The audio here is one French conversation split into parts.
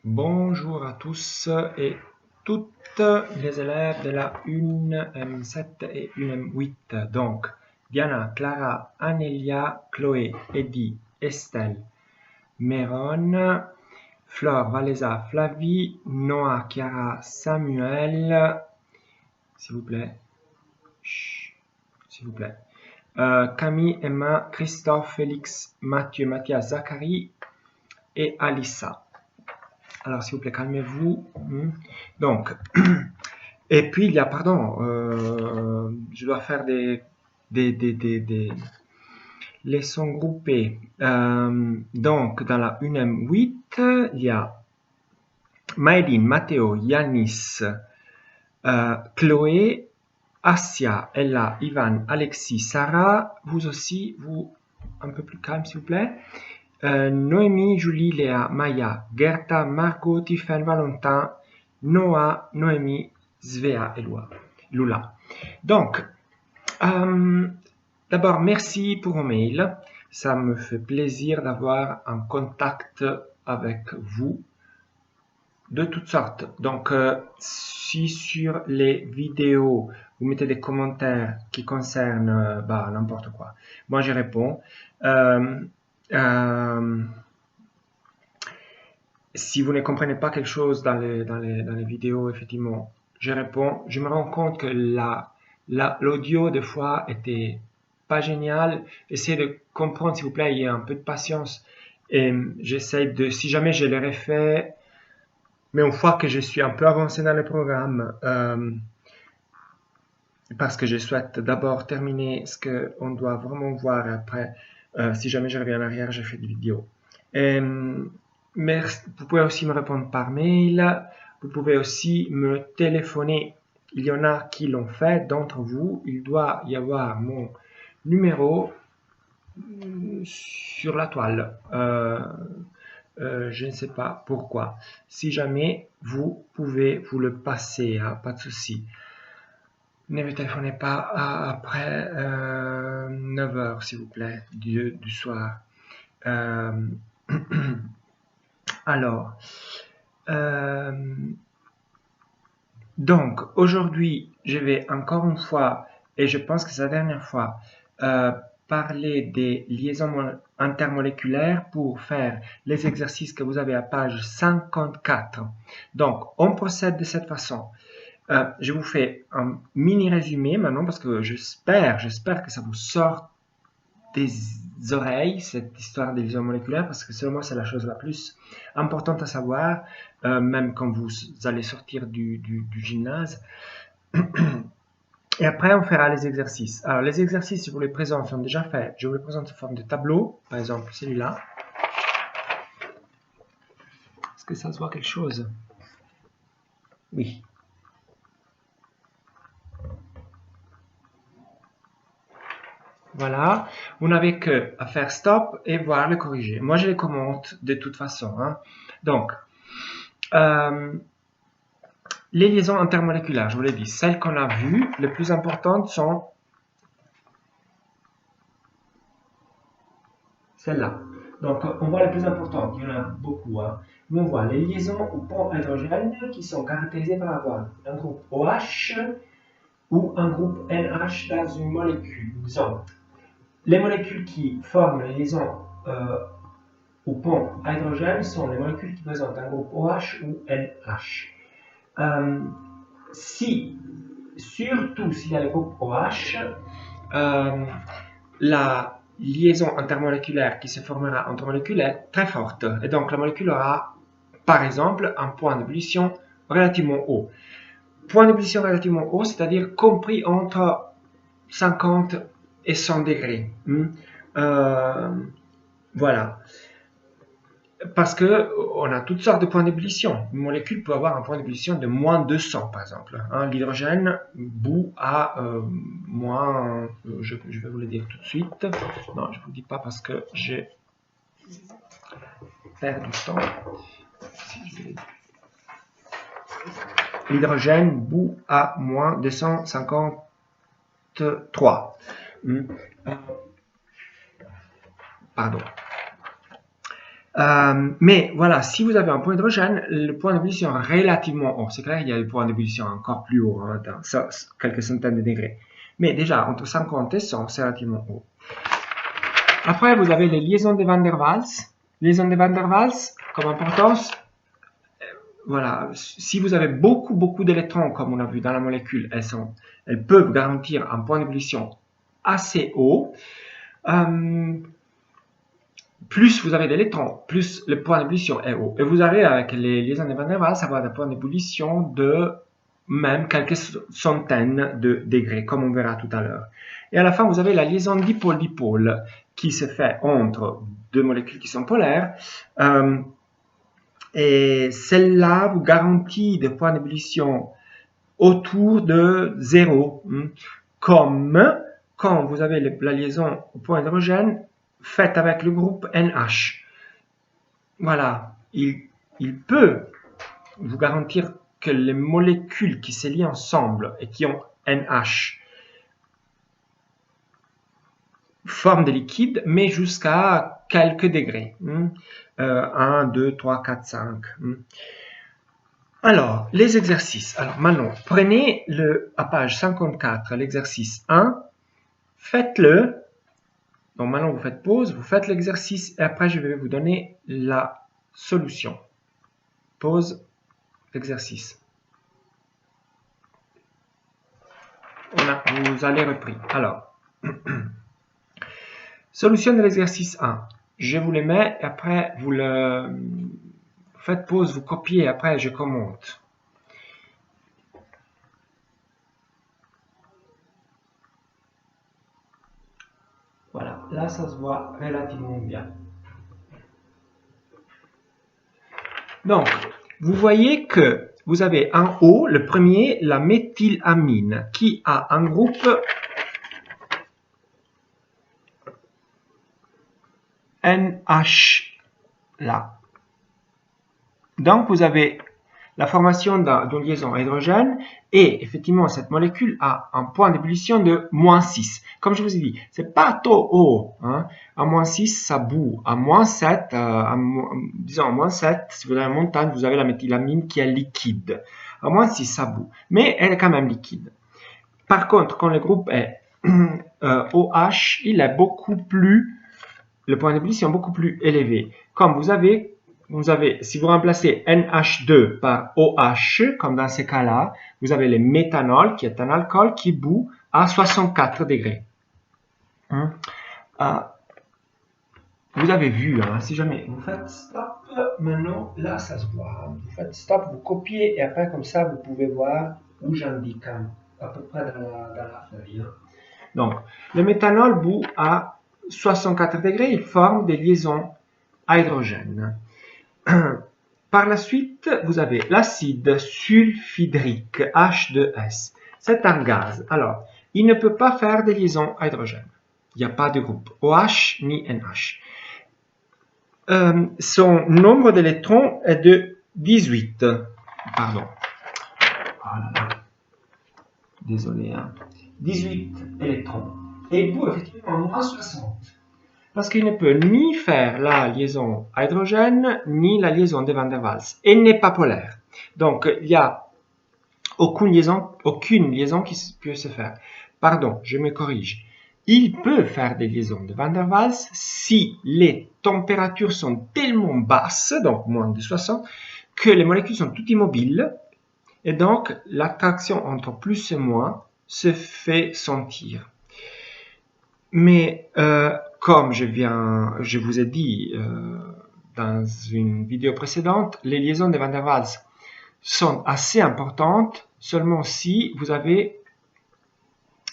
Bonjour à tous et toutes les élèves de la 1M7 et 1M8. Donc, Diana, Clara, Anelia, Chloé, Eddie, Estelle, Méron, Flore, Valéza, Flavie, Noah, Chiara, Samuel, s'il vous plaît, s'il vous plaît, Camille, Emma, Christophe, Félix, Mathieu, Mathias, Zachary et Alissa. Alors, s'il vous plaît, calmez-vous. Donc, et puis il y a, pardon, je dois faire des leçons groupées. Donc, dans la 1M8, il y a Maëline, Matteo, Yanis, Chloé, Asia, Ella, Ivan, Alexis, Sarah. Vous aussi, vous, un peu plus calme, s'il vous plaît. Noémie, Julie, Léa, Maya, Gerta, Margot, Tiffen, Valentin, Noah, Noémie, Svea et Lula. Donc, d'abord, merci pour vos mails. Ça me fait plaisir d'avoir un contact avec vous de toutes sortes. Donc, si sur les vidéos, vous mettez des commentaires qui concernent n'importe quoi, moi je réponds. Si vous ne comprenez pas quelque chose dans les vidéos, effectivement, je réponds. Je me rends compte que l'audio, des fois, était pas génial. Essayez de comprendre, s'il vous plaît, il y a un peu de patience. Et j'essaie de, si jamais je l'ai refait, mais une fois que je suis un peu avancé dans le programme, parce que je souhaite d'abord terminer ce qu'on doit vraiment voir après. Si jamais je reviens en arrière, je fais des vidéos. Merci. Vous pouvez aussi me répondre par mail. Vous pouvez aussi me téléphoner. Il y en a qui l'ont fait d'entre vous. Il doit y avoir mon numéro sur la toile. Je ne sais pas pourquoi. Si jamais vous pouvez vous le passer, hein, pas de souci. Ne me téléphonez pas après 9h, s'il vous plaît, du soir. Alors, donc aujourd'hui, je vais encore une fois, et je pense que c'est la dernière fois, parler des liaisons intermoléculaires pour faire les exercices que vous avez à page 54. Donc, on procède de cette façon. Je vous fais un mini résumé maintenant parce que j'espère que ça vous sort des oreilles, cette histoire des liaisons moléculaires, parce que selon moi, c'est la chose la plus importante à savoir, même quand vous allez sortir du gymnase. Et après, on fera les exercices. Alors, les exercices, je vous les présente, sont déjà faits. Je vous les présente sous forme de tableau, par exemple celui-là. Est-ce que ça se voit quelque chose? Oui. Voilà, vous n'avez que à faire stop et voir le corriger. Moi, je les commente de toute façon. Hein. Donc, les liaisons intermoléculaires, je vous l'ai dit, celles qu'on a vues, les plus importantes sont celles-là. Donc, on voit les plus importantes, il y en a beaucoup. Hein. On voit les liaisons au pont hydrogène qui sont caractérisées par avoir un groupe OH ou un groupe NH dans une molécule. Donc, les molécules qui forment les liaisons au pont hydrogène sont les molécules qui présentent un groupe OH ou NH. Surtout s'il y a le groupe OH, la liaison intermoléculaire qui se formera entre molécules est très forte. Et donc la molécule aura, par exemple, un point d'ébullition relativement haut. Point d'ébullition relativement haut, c'est-à-dire compris entre 50 et 100 degrés. Voilà. Parce que on a toutes sortes de points d'ébullition. Une molécule peut avoir un point d'ébullition de moins 200, par exemple. Hein, l'hydrogène bout à moins... je vais vous le dire tout de suite. Non, je ne vous dis pas parce que j'ai perdu du temps. L'hydrogène bout à moins 253. Pardon. Mais voilà, si vous avez un point d'hydrogène, le point d'ébullition est relativement haut. C'est clair, il y a des points d'ébullition encore plus hauts, hein, dans quelques centaines de degrés. Mais déjà, entre 50 et 100, c'est relativement haut. Après, vous avez les liaisons de Van der Waals. Liaisons de Van der Waals, comme importance, voilà, si vous avez beaucoup d'électrons, comme on a vu dans la molécule, elles peuvent garantir un point d'ébullition assez haut. Plus vous avez d'électrons, plus le point d'ébullition est haut. Et vous avez, avec les liaisons de Van der Waals, avoir des points d'ébullition de même quelques centaines de degrés, comme on verra tout à l'heure. Et à la fin, vous avez la liaison dipôle-dipôle qui se fait entre deux molécules qui sont polaires. Et celle-là vous garantit des points d'ébullition autour de 0, comme quand vous avez la liaison au point d'hydrogène faite avec le groupe NH. Voilà, il peut vous garantir que les molécules qui se lient ensemble et qui ont NH forment des liquides, mais jusqu'à quelques degrés. 1, 2, 3, 4, 5. Alors, les exercices. Alors, maintenant, prenez à page 54, l'exercice 1, faites-le. Donc, maintenant, vous faites pause, vous faites l'exercice et après, je vais vous donner la solution. Pause, exercice. Voilà, vous allez repris. Alors, solution de l'exercice 1. Je vous les mets et après, vous faites pause, vous copiez et après, je commente. Voilà, là, ça se voit relativement bien. Donc, vous voyez que vous avez en haut, le premier, la méthylamine, qui a un groupe NH là. Donc, vous avez la formation d'une liaison à hydrogène et effectivement, cette molécule a un point d'ébullition de -6. Comme je vous ai dit, c'est pas trop haut. Hein. À -6, ça bout. À -7, disons à -7, si vous avez une montagne, vous avez la méthylamine qui est liquide. À -6, ça bout. Mais elle est quand même liquide. Par contre, quand le groupe est OH, il est beaucoup plus, le point d'ébullition est beaucoup plus élevé. Comme vous avez, si vous remplacez NH2 par OH, comme dans ces cas-là, vous avez le méthanol, qui est un alcool qui bout à 64 degrés. Vous avez vu, hein, si jamais vous faites stop, maintenant, là, ça se voit. Vous faites stop, vous copiez, et après, comme ça, vous pouvez voir où j'indique, hein, à peu près dans la feuille. Hein. Donc, le méthanol bout à 64 degrés, il forme des liaisons à hydrogène. Par la suite, vous avez l'acide sulfhydrique, H2S. C'est un gaz. Alors, il ne peut pas faire des liaisons à hydrogène. Il n'y a pas de groupe OH ni NH. Son nombre d'électrons est de 18. Pardon. Oh là là. Désolé. Hein. 18 électrons. Et il bout effectivement -60. Parce qu'il ne peut ni faire la liaison à hydrogène, ni la liaison de Van der Waals. Et il n'est pas polaire. Donc, il n'y a aucune liaison qui peut se faire. Pardon, je me corrige. Il peut faire des liaisons de Van der Waals si les températures sont tellement basses, donc moins de 60, que les molécules sont toutes immobiles. Et donc, l'attraction entre plus et moins se fait sentir. Mais comme je vous ai dit dans une vidéo précédente, les liaisons de Van der Waals sont assez importantes seulement si vous avez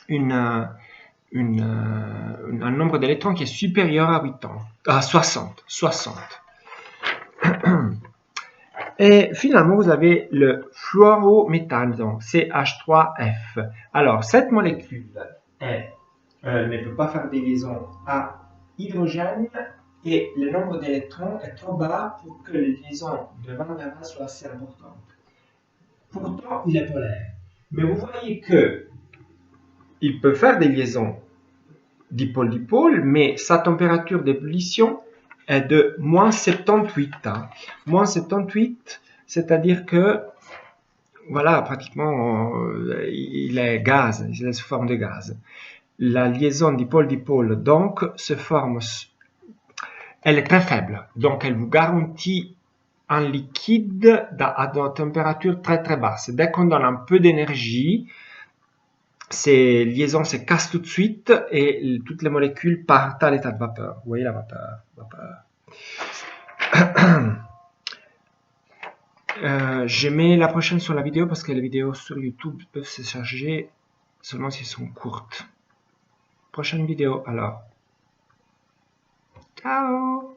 un nombre d'électrons qui est supérieur à 60. Et finalement, vous avez le fluorométhane, donc CH3F. Alors, cette molécule ne peut pas faire des liaisons à hydrogène et le nombre d'électrons est trop bas pour que les liaisons de Van der Waals soient assez importantes. Pourtant, il est polaire. Mais vous voyez que il peut faire des liaisons dipôle-dipôle, mais sa température d'ébullition est de moins 78. Hein. Moins 78, c'est-à-dire que, voilà, pratiquement, il est gaz, il est sous forme de gaz. La liaison dipôle-dipôle, donc, se forme, elle est très faible. Donc, elle vous garantit un liquide à une température très très basse. Dès qu'on donne un peu d'énergie, ces liaisons se cassent tout de suite et toutes les molécules partent à l'état de vapeur. Vous voyez la vapeur. Je mets la prochaine sur la vidéo parce que les vidéos sur YouTube peuvent se charger seulement si elles sont courtes. Prochaine vidéo alors. Ciao!